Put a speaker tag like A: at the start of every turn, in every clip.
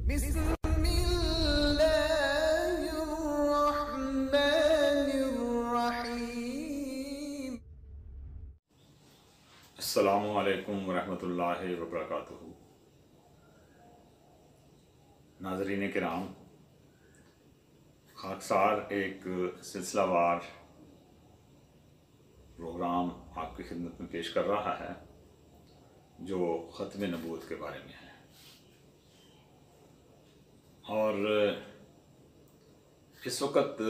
A: بسم اللہ الرحمن الرحیم۔
B: السلام علیکم ورحمۃ اللہ وبرکاتہ۔ ناظرین کرام، خاکسار ایک سلسلہ وار پروگرام آپ کی خدمت میں پیش کر رہا ہے جو ختم نبوت کے بارے میں ہے، اور اس وقت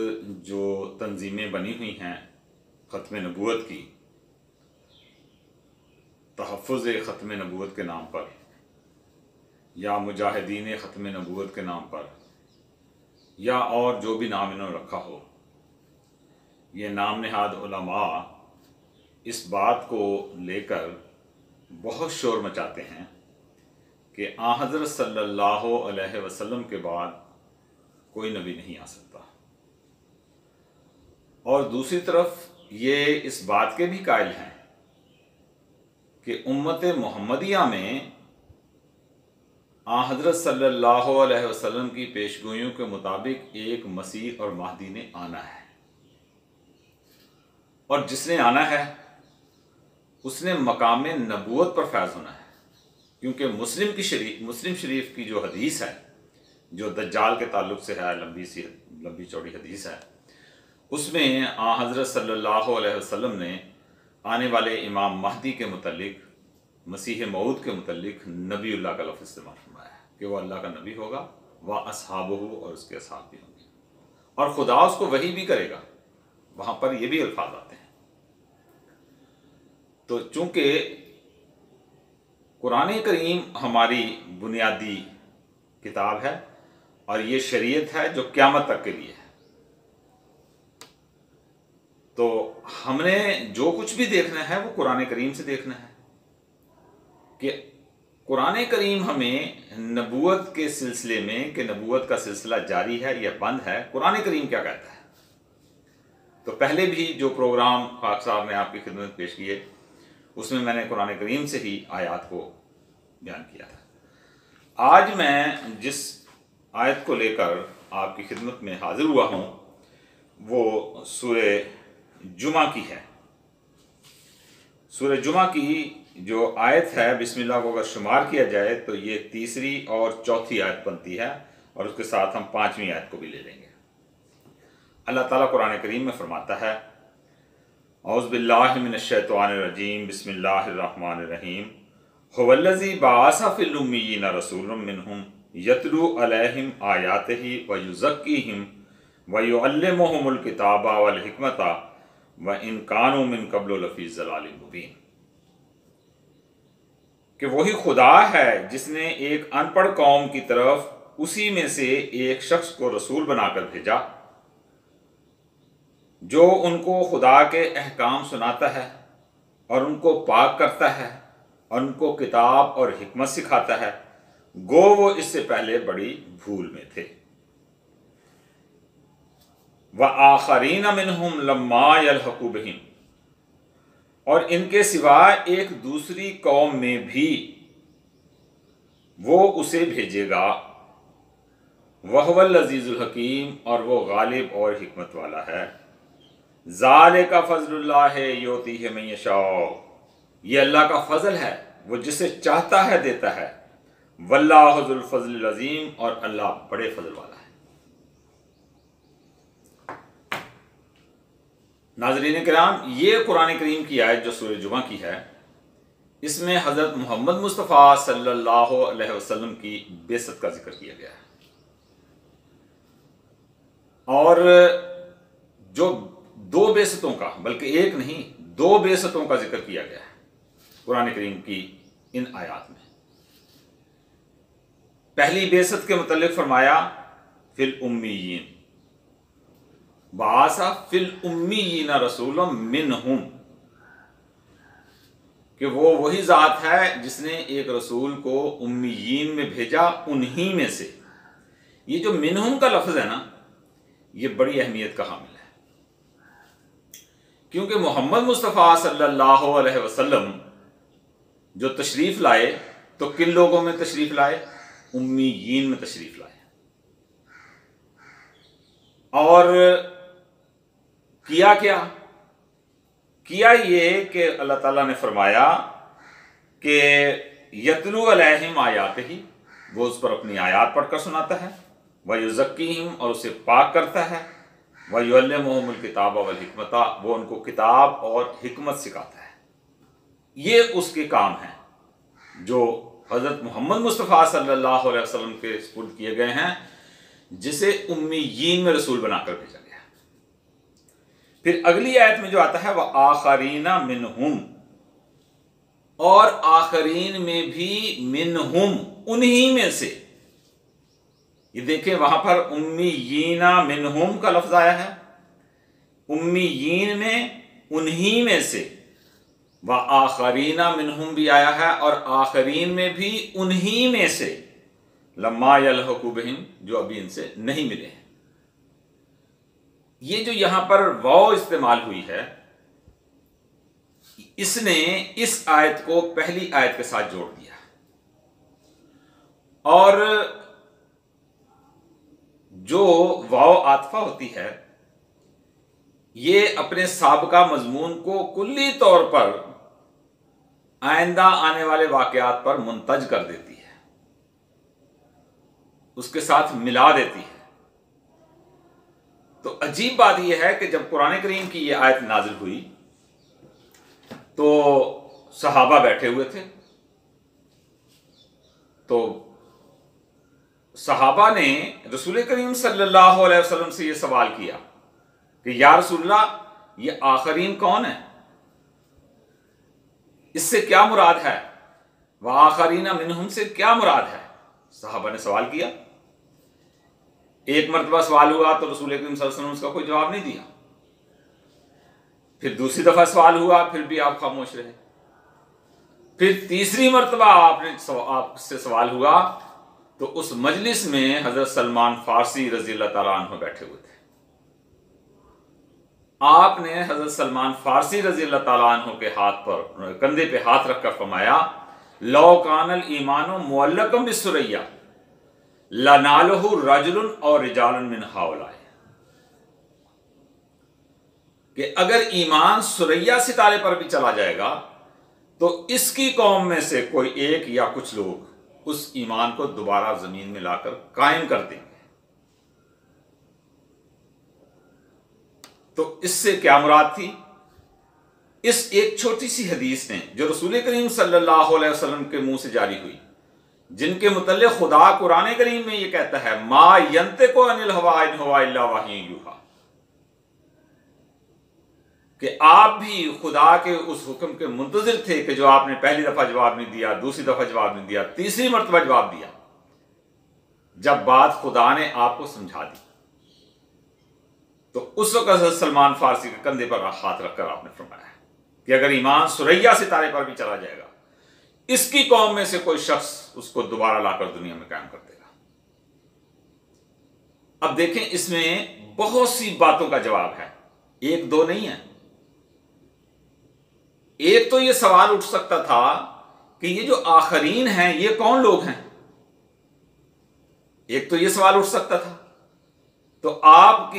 B: جو تنظیمیں بنی ہوئی ہیں ختم نبوت کی، تحفظ ختم نبوت کے نام پر یا مجاہدین ختم نبوت کے نام پر یا اور جو بھی نام انہوں نے رکھا ہو، یہ نام نہاد علماء اس بات کو لے کر بہت شور مچاتے ہیں کہ آن حضرت صلی اللہ علیہ وسلم کے بعد کوئی نبی نہیں آ سکتا، اور دوسری طرف یہ اس بات کے بھی قائل ہیں کہ امت محمدیہ میں آن حضرت صلی اللہ علیہ وسلم کی پیشگوئیوں کے مطابق ایک مسیح اور مہدی نے آنا ہے، اور جس نے آنا ہے اس نے مقام نبوت پر فیض ہونا ہے، کیونکہ مسلم شریف کی جو حدیث ہے، جو دجال کے تعلق سے ہے، لمبی چوڑی حدیث ہے، اس میں آن حضرت صلی اللہ علیہ وسلم نے آنے والے امام مہدی کے متعلق، مسیح موعود کے متعلق نبی اللہ کا لفظ استعمال فرمایا ہے کہ وہ اللہ کا نبی ہوگا، وہ اصحابہ، اور اس کے اصحاب بھی ہوں گے، اور خدا اس کو وحی بھی کرے گا۔ وہاں پر یہ بھی الفاظ آتے ہیں۔ تو چونکہ قرآن کریم ہماری بنیادی کتاب ہے اور یہ شریعت ہے جو قیامت تک کے لیے ہے، تو ہم نے جو کچھ بھی دیکھنا ہے وہ قرآن کریم سے دیکھنا ہے کہ قرآن کریم ہمیں نبوت کے سلسلے میں، کہ نبوت کا سلسلہ جاری ہے یا بند ہے، قرآن کریم کیا کہتا ہے۔ تو پہلے بھی جو پروگرام خاک صاحب نے آپ کی خدمت پیش کیے، اس میں نے قرآن کریم سے ہی آیات کو بیان کیا تھا۔ آج میں جس آیت کو لے کر آپ کی خدمت میں حاضر ہوا ہوں وہ سورہ جمعہ کی ہے۔ سورہ جمعہ کی جو آیت ہے، بسم اللہ کو اگر شمار کیا جائے تو یہ تیسری اور چوتھی آیت بنتی ہے، اور اس کے ساتھ ہم پانچویں آیت کو بھی لے لیں گے۔ اللہ تعالیٰ قرآن کریم میں فرماتا ہے، اعوذ باللہ من الشیطان الرجیم، بسم اللہ الرحمن الرحیم، هو الذی بعث فی الامیین رسولا منہم یتلو علیہم آیاتہ ویزکیہم ویعلمہم الکتاب والحکمۃ وان کانوا من قبل لفی ضلال مبین، کہ وہی خدا ہے جس نے ایک ان پڑھ قوم کی طرف اسی میں سے ایک شخص کو رسول بنا کر بھیجا جو ان کو خدا کے احکام سناتا ہے اور ان کو پاک کرتا ہے اور ان کو کتاب اور حکمت سکھاتا ہے، گو وہ اس سے پہلے بڑی بھول میں تھے۔ وَآخَرِينَ مِنْهُمْ لَمَّا يَلْحَقُوا بِهِمْ، اور ان کے سوا ایک دوسری قوم میں بھی وہ اسے بھیجے گا، وَهُوَ الْعَزِيزُ الْحَكِيمُ، اور وہ غالب اور حکمت والا ہے۔ ذَلِكَ فَضْلُ اللَّهِ يُؤْتِيهِ مَن يَشَاءُ، یہ اللہ کا فضل ہے، وہ جسے چاہتا ہے دیتا ہے۔ وَاللَّهُ ذُو الْفَضْلِ الْعَظِيمِ، اور اللہ بڑے فضل والا ہے۔ ناظرین کرام، یہ قرآن کریم کی آیت جو سورہ جمعہ کی ہے، اس میں حضرت محمد مصطفیٰ صلی اللہ علیہ وسلم کی بعثت کا ذکر کیا گیا ہے، اور جو دو بعثتوں کا، بلکہ ایک نہیں، دو بعثتوں کا ذکر کیا گیا ہے قرآن کریم کی ان آیات میں۔ پہلی بعثت کے متعلق فرمایا فی الامیین، بعث فی الامیین رسولا منہم، کہ وہ وہی ذات ہے جس نے ایک رسول کو امیین میں بھیجا، انہی میں سے۔ یہ جو منہم کا لفظ ہے نا، یہ بڑی اہمیت کا حامل ہے، کیونکہ محمد مصطفیٰ صلی اللہ علیہ وسلم جو تشریف لائے تو کن لوگوں میں تشریف لائے؟ امیین میں تشریف لائے اور کیا یہ کہ اللہ تعالیٰ نے فرمایا کہ یتلو علیہم آیات ہی، وہ اس پر اپنی آیات پڑھ کر سناتا ہے، وَيُزَكِّيهِمْ، اور اسے پاک کرتا ہے، وَيُعَلِّمُهُمُ الْكِتَابَ وَالْحِکْمَةَ، وہ ان کو کتاب اور حکمت سکھاتا ہے۔ یہ اس کے کام ہیں جو حضرت محمد مصطفیٰ صلی اللہ علیہ وسلم کے سپرد کیے گئے ہیں، جسے امیین میں رسول بنا کر بھیجا گیا۔ پھر اگلی آیت میں جو آتا ہے وَآخَرِينَ مِنْهُمْ، اور آخرین میں بھی منہم، انہی میں سے۔ یہ دیکھیں وہاں پر امیین منہم کا لفظ آیا ہے، امیین میں انہی میں سے، وآخرین منہم بھی آیا ہے، اور آخرین میں بھی انہی میں سے، لما یلحقوا بہم، جو ابھی ان سے نہیں ملے ہیں۔ یہ جو یہاں پر واو استعمال ہوئی ہے، اس نے اس آیت کو پہلی آیت کے ساتھ جوڑ دیا، اور جو واو عاطفہ ہوتی ہے یہ اپنے سابقہ مضمون کو کلی طور پر آئندہ آنے والے واقعات پر منتج کر دیتی ہے، اس کے ساتھ ملا دیتی ہے۔ تو عجیب بات یہ ہے کہ جب قرآن کریم کی یہ آیت نازل ہوئی تو صحابہ بیٹھے ہوئے تھے، تو صحابہ نے رسول کریم صلی اللہ علیہ وسلم سے یہ سوال کیا کہ یا رسول اللہ، یہ آخرین کون ہے؟ اس سے کیا مراد ہے؟ وآخرین منہم سے کیا مراد ہے؟ صحابہ نے سوال کیا، ایک مرتبہ سوال ہوا تو رسول کریم صلی اللہ علیہ وسلم اس کا کوئی جواب نہیں دیا، پھر دوسری دفعہ سوال ہوا، پھر بھی آپ خاموش رہے، پھر تیسری مرتبہ آپ سے سوال ہوا تو اس مجلس میں حضرت سلمان فارسی رضی اللہ تعالیٰ عنہ بیٹھے ہوئے تھے۔ آپ نے حضرت سلمان فارسی رضی اللہ تعالیٰ عنہ کے ہاتھ پر، کندھے پہ ہاتھ رکھ کر فرمایا لو کان الایمان معلقا بالثریہ لنالہ رجل اور رجال من ہؤلاء، کہ اگر ایمان ثریہ ستارے پر بھی چلا جائے گا تو اس کی قوم میں سے کوئی ایک یا کچھ لوگ اس ایمان کو دوبارہ زمین میں لا کر قائم کر دیں گے۔ تو اس سے کیا مراد تھی؟ اس ایک چھوٹی سی حدیث نے جو رسول کریم صلی اللہ علیہ وسلم کے منہ سے جاری ہوئی، جن کے متعلق خدا قرآن کریم میں یہ کہتا ہے ما ینطق عن الہوی ان ہوا الا وحی یوحی، کہ آپ بھی خدا کے اس حکم کے منتظر تھے کہ جو آپ نے پہلی دفعہ جواب نہیں دیا، دوسری دفعہ جواب نہیں دیا، تیسری مرتبہ جواب دیا، جب بات خدا نے آپ کو سمجھا دی تو اس وقت حضرت سلمان فارسی کے کندھے پر ہاتھ رکھ کر آپ نے فرمایا کہ اگر ایمان ثریہ ستارے پر بھی چلا جائے گا، اس کی قوم میں سے کوئی شخص اس کو دوبارہ لا کر دنیا میں قائم کر دے گا۔ اب دیکھیں اس میں بہت سی باتوں کا جواب ہے، ایک دو نہیں ہے۔ ایک تو یہ سوال اٹھ سکتا تھا کہ یہ جو آخرین ہیں یہ کون لوگ ہیں، ایک تو یہ سوال اٹھ سکتا تھا۔ تو آپ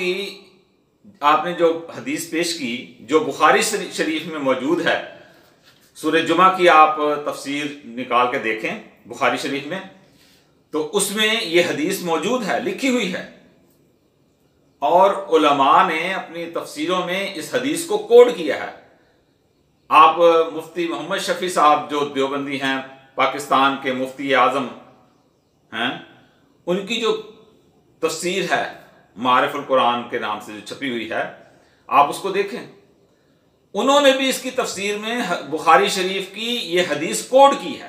B: نے جو حدیث پیش کی جو بخاری شریف میں موجود ہے، سورہ جمعہ کی آپ تفسیر نکال کے دیکھیں بخاری شریف میں، تو اس میں یہ حدیث موجود ہے، لکھی ہوئی ہے، اور علماء نے اپنی تفسیروں میں اس حدیث کو کوڈ کیا ہے۔ آپ مفتی محمد شفیع صاحب جو دیوبندی ہیں، پاکستان کے مفتی اعظم ہیں، ان کی جو تفسیر ہے معارف القرآن کے نام سے جو چھپی ہوئی ہے، آپ اس کو دیکھیں، انہوں نے بھی اس کی تفسیر میں بخاری شریف کی یہ حدیث کوڈ کی ہے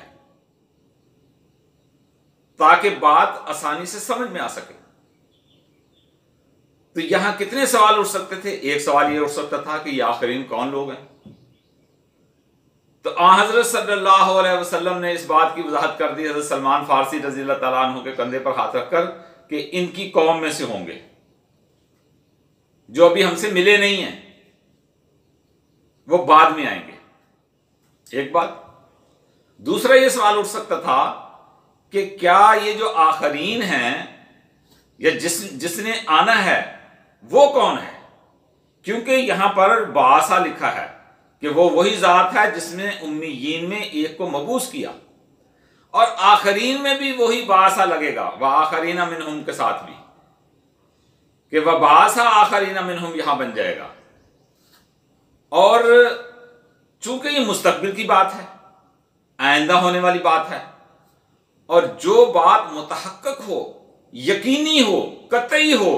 B: تاکہ بات آسانی سے سمجھ میں آ سکے۔ تو یہاں کتنے سوال اٹھ سکتے تھے؟ ایک سوال یہ اٹھ سکتا تھا کہ یہ آخرین کون لوگ ہیں؟ تو حضرت صلی اللہ علیہ وسلم نے اس بات کی وضاحت کر دی حضرت سلمان فارسی رضی اللہ تعالیٰ عنہ کے کندھے پر ہاتھ رکھ کر کہ ان کی قوم میں سے ہوں گے جو ابھی ہم سے ملے نہیں ہیں، وہ بعد میں آئیں گے۔ ایک بات۔ دوسرا یہ سوال اٹھ سکتا تھا کہ کیا یہ جو آخرین ہیں یا جس نے آنا ہے وہ کون ہے، کیونکہ یہاں پر بعثا لکھا ہے کہ وہ وہی ذات ہے جس نے امیین میں ایک کو مبعوث کیا، اور آخرین میں بھی وہی بعثا لگے گا، وآخرین منہم کے ساتھ بھی، کہ وبعثا آخرین منہم یہاں بن جائے گا۔ اور چونکہ یہ مستقبل کی بات ہے، آئندہ ہونے والی بات ہے، اور جو بات متحقق ہو، یقینی ہو، قطعی ہو،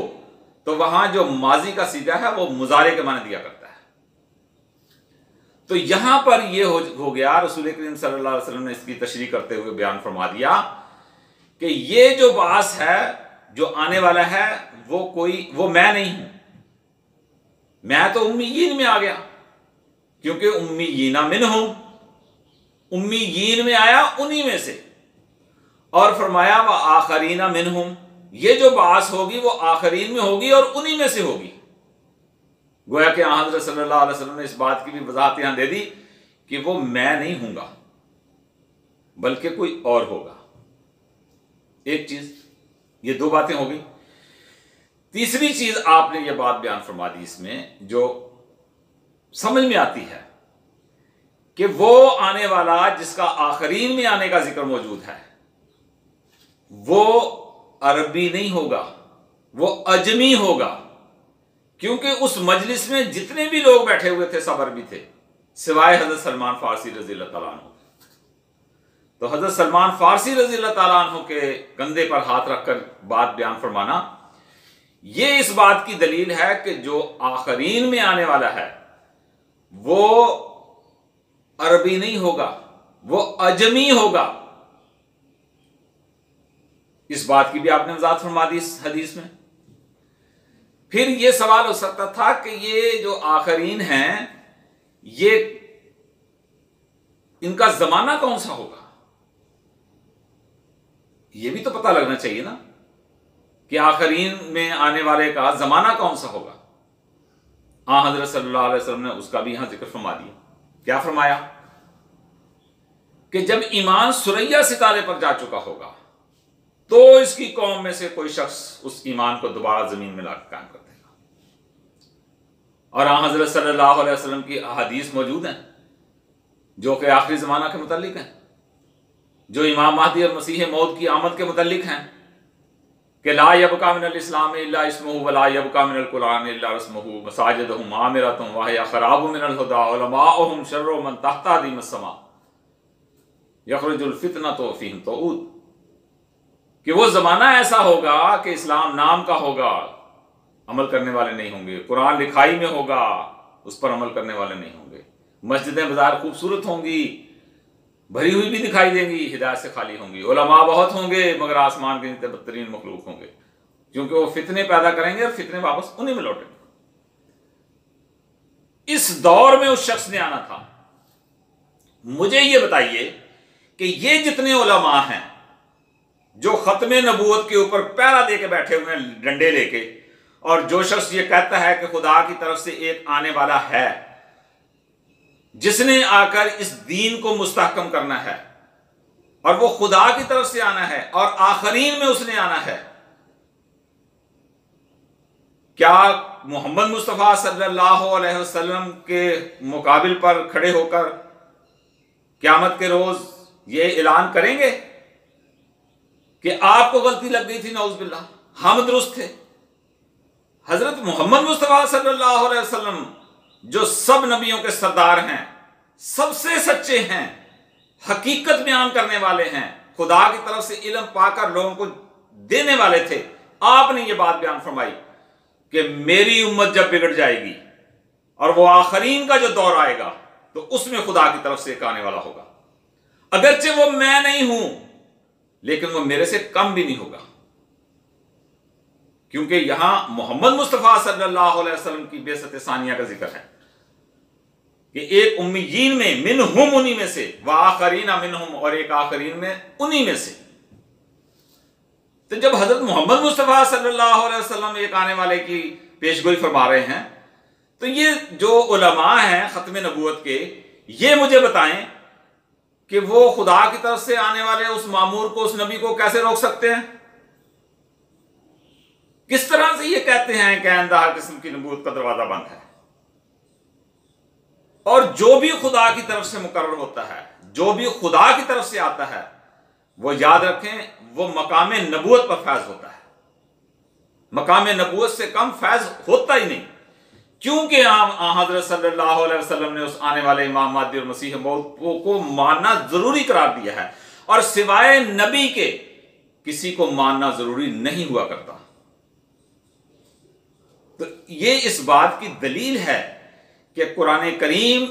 B: تو وہاں جو ماضی کا صیغہ ہے وہ مضارع کے معنی دیا کرتا ہے۔ تو یہاں پر یہ ہو گیا، رسول کریم صلی اللہ علیہ وسلم نے اس کی تشریح کرتے ہوئے بیان فرما دیا کہ یہ جو بعث ہے، جو آنے والا ہے، وہ میں نہیں ہوں، میں تو امیین میں آ گیا، کیونکہ امیین منہم، امیین میں آیا انہی میں سے، اور فرمایا وآخرین منہم، یہ جو بعث ہوگی وہ آخرین میں ہوگی اور انہی میں سے ہوگی۔ گویا کہ حضرت صلی اللہ علیہ وسلم نے اس بات کی بھی وضاحت یہاں دے دی کہ وہ میں نہیں ہوں گا بلکہ کوئی اور ہوگا۔ ایک چیز، یہ دو باتیں ہو گئی۔ تیسری چیز آپ نے یہ بات بیان فرما دی اس میں جو سمجھ میں آتی ہے کہ وہ آنے والا جس کا آخرین میں آنے کا ذکر موجود ہے وہ عربی نہیں ہوگا، وہ اجمی ہوگا، کیونکہ اس مجلس میں جتنے بھی لوگ بیٹھے ہوئے تھے سب عربی تھے سوائے حضرت سلمان فارسی رضی اللہ تعالیٰ عنہ۔ تو حضرت سلمان فارسی رضی اللہ تعالیٰ عنہ کے کندھے پر ہاتھ رکھ کر بات بیان فرمانا یہ اس بات کی دلیل ہے کہ جو آخرین میں آنے والا ہے وہ عربی نہیں ہوگا، وہ اجمی ہوگا۔ اس بات کی بھی آپ نے وضاحت فرما دی اس حدیث میں۔ پھر یہ سوال ہو سکتا تھا کہ یہ جو آخرین ہیں یہ ان کا زمانہ کون سا ہوگا، یہ بھی تو پتہ لگنا چاہیے نا کہ آخرین میں آنے والے کا زمانہ کون سا ہوگا۔ حضرت صلی اللہ علیہ وسلم نے اس کا بھی یہاں ذکر فرما دیا۔ کیا فرمایا کہ جب ایمان ثریا ستارے پر جا چکا ہوگا تو اس کی قوم میں سے کوئی شخص اس ایمان کو دوبارہ زمین میں لا کے قائم کر دے گا۔ اور حضرت صلی اللہ علیہ وسلم کی احادیث موجود ہیں جو کہ آخری زمانہ کے متعلق ہیں، جو امام مہدی اور مسیح موعود کی آمد کے متعلق ہیں کہ لا یبقى من الاسلام الا اسمہ ولا یبقى من القرآن الا رسمہ مساجدہم عامرۃ وہی خراب من الہدی علماؤہم شر من تحت ادیم السماء یخرج الفتنۃ فیہم طعود، کہ وہ زمانہ ایسا ہوگا کہ اسلام نام کا ہوگا، عمل کرنے والے نہیں ہوں گے، قرآن لکھائی میں ہوگا، اس پر عمل کرنے والے نہیں ہوں گے، مسجدیں بازار خوبصورت ہوں گی، بھری ہوئی بھی دکھائی دیں گی، ہدایت سے خالی ہوں گی، علماء بہت ہوں گے مگر آسمان کے نیچے بدترین مخلوق ہوں گے، کیونکہ وہ فتنے پیدا کریں گے اور فتنے واپس انہیں میں لوٹیں گے۔ اس دور میں اس شخص نے آنا تھا۔ مجھے یہ بتائیے کہ یہ جتنے علماء ہیں جو ختم نبوت کے اوپر پہرا دے کے بیٹھے ہوئے ہیں ڈنڈے لے کے، اور جو شخص یہ کہتا ہے کہ خدا کی طرف سے ایک آنے والا ہے جس نے آ کر اس دین کو مستحکم کرنا ہے اور وہ خدا کی طرف سے آنا ہے اور آخرین میں اس نے آنا ہے، کیا محمد مصطفیٰ صلی اللہ علیہ وسلم کے مقابل پر کھڑے ہو کر قیامت کے روز یہ اعلان کریں گے کہ آپ کو غلطی لگ گئی تھی، نعوذ باللہ، ہم درست تھے؟ حضرت محمد مصطفیٰ صلی اللہ علیہ وسلم جو سب نبیوں کے سردار ہیں، سب سے سچے ہیں، حقیقت بیان کرنے والے ہیں، خدا کی طرف سے علم پا کر لوگوں کو دینے والے تھے، آپ نے یہ بات بیان فرمائی کہ میری امت جب بگڑ جائے گی اور وہ آخرین کا جو دور آئے گا تو اس میں خدا کی طرف سے ایک آنے والا ہوگا، اگرچہ وہ میں نہیں ہوں لیکن وہ میرے سے کم بھی نہیں ہوگا، کیونکہ یہاں محمد مصطفیٰ صلی اللہ علیہ وسلم کی بعثت ثانیہ کا ذکر ہے کہ ایک امیین میں منہم، انہی میں سے، وآخرین منہم، اور ایک آخرین میں انہی میں سے۔ تو جب حضرت محمد مصطفیٰ صلی اللہ علیہ وسلم ایک آنے والے کی پیشگوئی فرما رہے ہیں تو یہ جو علماء ہیں ختم نبوت کے، یہ مجھے بتائیں کہ وہ خدا کی طرف سے آنے والے اس مامور کو، اس نبی کو کیسے روک سکتے ہیں؟ کس طرح سے یہ کہتے ہیں کہ آئندہ ہر قسم کی نبوت کا دروازہ بند ہے؟ اور جو بھی خدا کی طرف سے مقرر ہوتا ہے، جو بھی خدا کی طرف سے آتا ہے، وہ یاد رکھیں وہ مقام نبوت پر فیض ہوتا ہے۔ مقام نبوت سے کم فیض ہوتا ہی نہیں، کیونکہ حضرت صلی اللہ علیہ وسلم نے اس آنے والے امام مہدی اور مسیح موعود کو ماننا ضروری قرار دیا ہے، اور سوائے نبی کے کسی کو ماننا ضروری نہیں ہوا کرتا۔ تو یہ اس بات کی دلیل ہے کہ قرآن کریم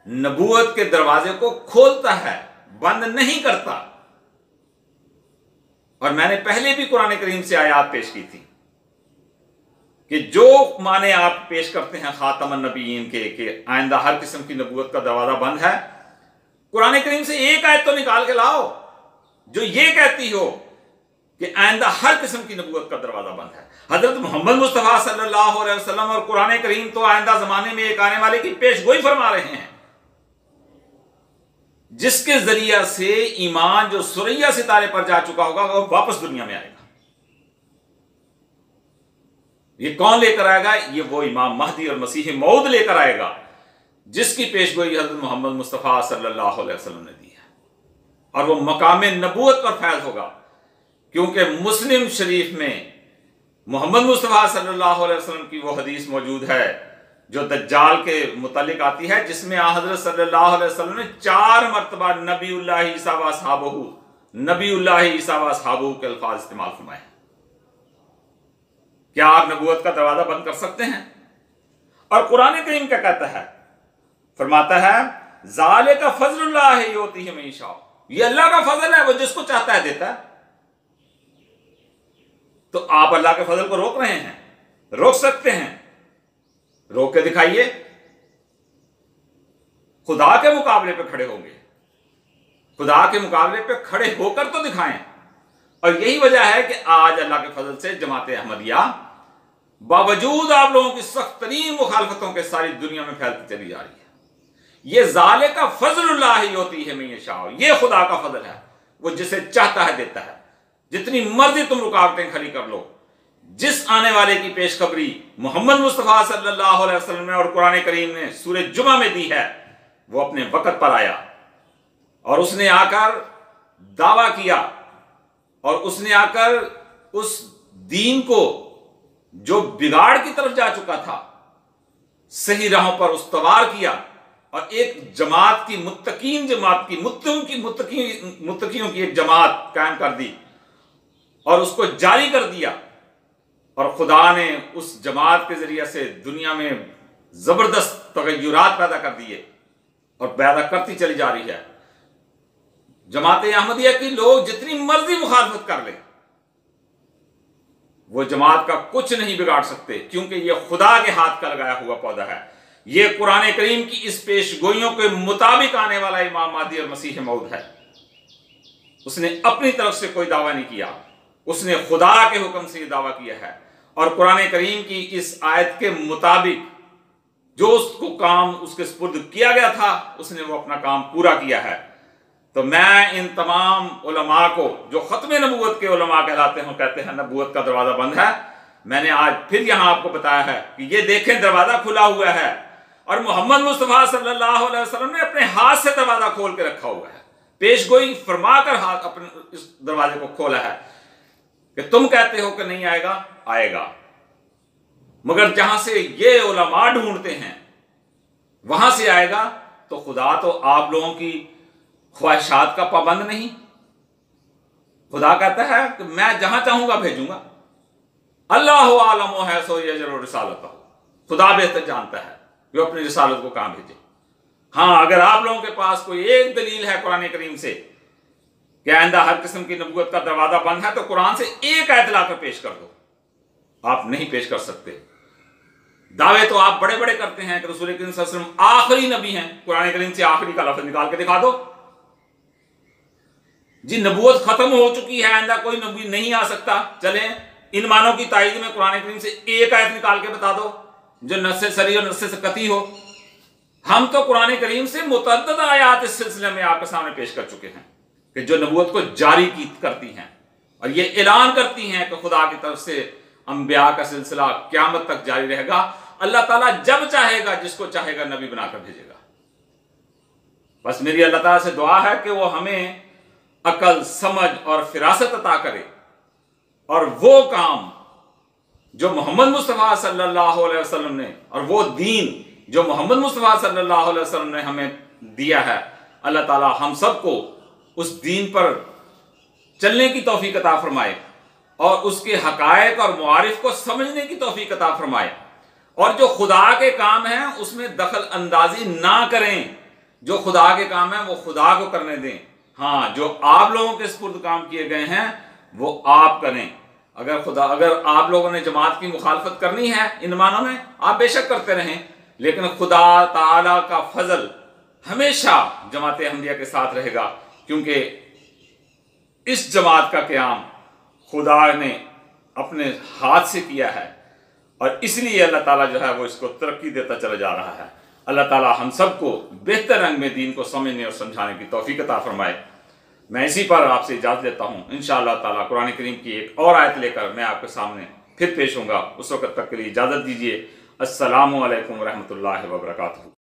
B: نبوت کے دروازے کو کھولتا ہے، بند نہیں کرتا۔ اور میں نے پہلے بھی قرآن کریم سے آیات پیش کی تھی کہ جو معنی آپ پیش کرتے ہیں خاتم النبیین کے کہ آئندہ ہر قسم کی نبوت کا دروازہ بند ہے، قرآن کریم سے ایک آیت تو نکال کے لاؤ جو یہ کہتی ہو کہ آئندہ ہر قسم کی نبوت کا دروازہ بند ہے۔ حضرت محمد مصطفیٰ صلی اللہ علیہ وسلم اور قرآن کریم تو آئندہ زمانے میں ایک آنے والے کی پیش گوئی فرما رہے ہیں، جس کے ذریعہ سے ایمان جو ثریا ستارے پر جا چکا ہوگا وہ واپس دنیا میں آئے گا۔ یہ کون لے کر آئے گا؟ یہ وہ امام مہدی اور مسیح موعود لے کر آئے گا جس کی پیش گوئی حضرت محمد مصطفیٰ صلی اللہ علیہ وسلم نے دی ہے، اور وہ مقام نبوت پر فیض ہوگا، کیونکہ مسلم شریف میں محمد مصطفیٰ صلی اللہ علیہ وسلم کی وہ حدیث موجود ہے جو دجال کے متعلق آتی ہے، جس میں حضرت صلی اللہ علیہ وسلم نے 4 مرتبہ نبی اللہ عیسیٰ و اصحابہ، نبی اللہ عیسیٰ و اصحابہ کے الفاظ استعمال فرمائے۔ کیا آپ نبوت کا دروازہ بند کر سکتے ہیں؟ اور قرآن کریم کیا کہتا ہے؟ فرماتا ہے ذالک فضل اللہ یؤتیہ من یشاء، یہ اللہ کا فضل ہے، وہ جس کو چاہتا ہے دیتا ہے۔ تو آپ اللہ کے فضل کو روک رہے ہیں؟ روک سکتے ہیں، روک کے دکھائیے، خدا کے مقابلے پہ کھڑے ہوں گے، خدا کے مقابلے پہ کھڑے ہو کر تو دکھائیں۔ اور یہی وجہ ہے کہ آج اللہ کے فضل سے جماعت احمدیہ باوجود آپ لوگوں کی سخت ترین مخالفتوں کے ساری دنیا میں پھیلتی چلی جا رہی ہے۔ یہ ذالک فضل اللہ یؤتیہ من یشاء، یہ خدا کا فضل ہے، وہ جسے چاہتا ہے دیتا ہے۔ جتنی مرضی تم رکاوٹیں کھڑی کر لو، جس آنے والے کی پیشخبری محمد مصطفیٰ صلی اللہ علیہ وسلم نے اور قرآن کریم نے سورہ جمعہ میں دی ہے، وہ اپنے وقت پر آیا، اور اس نے آ کر دعویٰ کیا، اور اس نے آ کر اس دین کو جو بگاڑ کی طرف جا چکا تھا صحیح راہوں پر استوار کیا، اور ایک جماعت کی متقین جماعت کی متقیوں کی ایک جماعت قائم کر دی اور اس کو جاری کر دیا۔ اور خدا نے اس جماعت کے ذریعے سے دنیا میں زبردست تغیرات پیدا کر دیے اور پیدا کرتی چلی جا رہی ہے۔ جماعت احمدیہ کی لوگ جتنی مرضی مخالفت کر لیں، وہ جماعت کا کچھ نہیں بگاڑ سکتے، کیونکہ یہ خدا کے ہاتھ کا لگایا ہوا پودا ہے۔ یہ قرآن کریم کی اس پیش گوئیوں کے مطابق آنے والا امام مہدی اور مسیح موعود ہے۔ اس نے اپنی طرف سے کوئی دعویٰ نہیں کیا، اس نے خدا کے حکم سے یہ دعویٰ کیا ہے، اور قرآن کریم کی اس آیت کے مطابق جو اس کو کام اس کے سپرد کیا گیا تھا، اس نے وہ اپنا کام پورا کیا ہے۔ تو میں ان تمام علماء کو جو ختم نبوت کے علماء کہلاتے ہیں، کہتے ہیں نبوت کا دروازہ بند ہے، میں نے آج پھر یہاں آپ کو بتایا ہے کہ یہ دیکھیں دروازہ کھلا ہوا ہے، اور محمد مصطفیٰ صلی اللہ علیہ وسلم نے اپنے ہاتھ سے دروازہ کھول کے رکھا ہوا ہے، پیش گوئی فرما کر ہاتھ اپنے اس دروازے کو کھولا ہے کہ تم کہتے ہو کہ نہیں آئے گا، آئے گا، مگر جہاں سے یہ علماء ڈھونڈتے ہیں وہاں سے آئے گا۔ تو خدا تو آپ لوگوں کی خواہشات کا پابند نہیں، خدا کہتا ہے کہ میں جہاں چاہوں گا بھیجوں گا۔ اللہ عالم حیث یجعل رسالتہ، خدا بہتر جانتا ہے کہ وہ اپنی رسالت کو کہاں بھیجے۔ ہاں، اگر آپ لوگوں کے پاس کوئی ایک دلیل ہے قرآن کریم سے کہ آئندہ ہر قسم کی نبوت کا دروازہ بند ہے، تو قرآن سے ایک آیت لا کر پیش کر دو۔ آپ نہیں پیش کر سکتے۔ دعوے تو آپ بڑے بڑے کرتے ہیں کہ رسول کریم صلی اللہ علیہ وسلم آخری نبی ہیں، قرآن کریم سے آخری کا لفظ نکال کے دکھا دو۔ جی نبوت ختم ہو چکی ہے، آئندہ کوئی نبی نہیں آ سکتا، چلیں ان معنوں کی تائید میں قرآن کریم سے ایک آیت نکال کے بتا دو جو نص سری اور نص قطعی ہو۔ ہم تو قرآن کریم سے متعدد آیات اس سلسلے میں آپ کے سامنے پیش کر چکے ہیں کہ جو نبوت کو جاری کرتی ہیں اور یہ اعلان کرتی ہیں کہ خدا کی طرف سے انبیاء کا سلسلہ قیامت تک جاری رہے گا. اللہ تعالیٰ جب چاہے گا جس کو چاہے گا نبی بنا کر بھیجے گا. بس میری اللہ تعالیٰ سے دعا ہے کہ وہ ہمیں عقل، سمجھ اور فراست عطا کرے اور وہ کام جو محمد مصطفیٰ صلی اللہ علیہ وسلم نے اور وہ دین جو محمد مصطفیٰ صلی اللہ علیہ وسلم نے ہمیں دیا ہے، اللہ تعالیٰ ہم سب کو اس دین پر چلنے کی توفیق عطا فرمائے اور اس کے حقائق اور معارف کو سمجھنے کی توفیق عطا فرمائے، اور جو خدا کے کام ہیں اس میں دخل اندازی نہ کریں. جو خدا کے کام ہیں وہ خدا کو کرنے دیں. ہاں، جو آپ لوگوں کے سپرد کام کیے گئے ہیں وہ آپ کریں. اگر آپ لوگوں نے جماعت کی مخالفت کرنی ہے ان معنوں میں، آپ بے شک کرتے رہیں، لیکن خدا تعالیٰ کا فضل ہمیشہ جماعت احمدیہ کے ساتھ رہے گا، کیونکہ اس جماعت کا قیام خدا نے اپنے ہاتھ سے کیا ہے اور اس لیے اللہ تعالیٰ جو ہے وہ اس کو ترقی دیتا چلا جا رہا ہے. اللہ تعالیٰ ہم سب کو بہتر رنگ میں دین کو سمجھنے اور سمجھانے کی توفیق عطا فرمائے. میں اسی پر آپ سے اجازت لیتا ہوں. انشاءاللہ تعالیٰ قرآن کریم کی ایک اور آیت لے کر میں آپ کے سامنے پھر پیش ہوں گا. اس وقت تک کے لیے اجازت دیجیے. السلام علیکم ورحمۃ اللہ وبرکاتہ.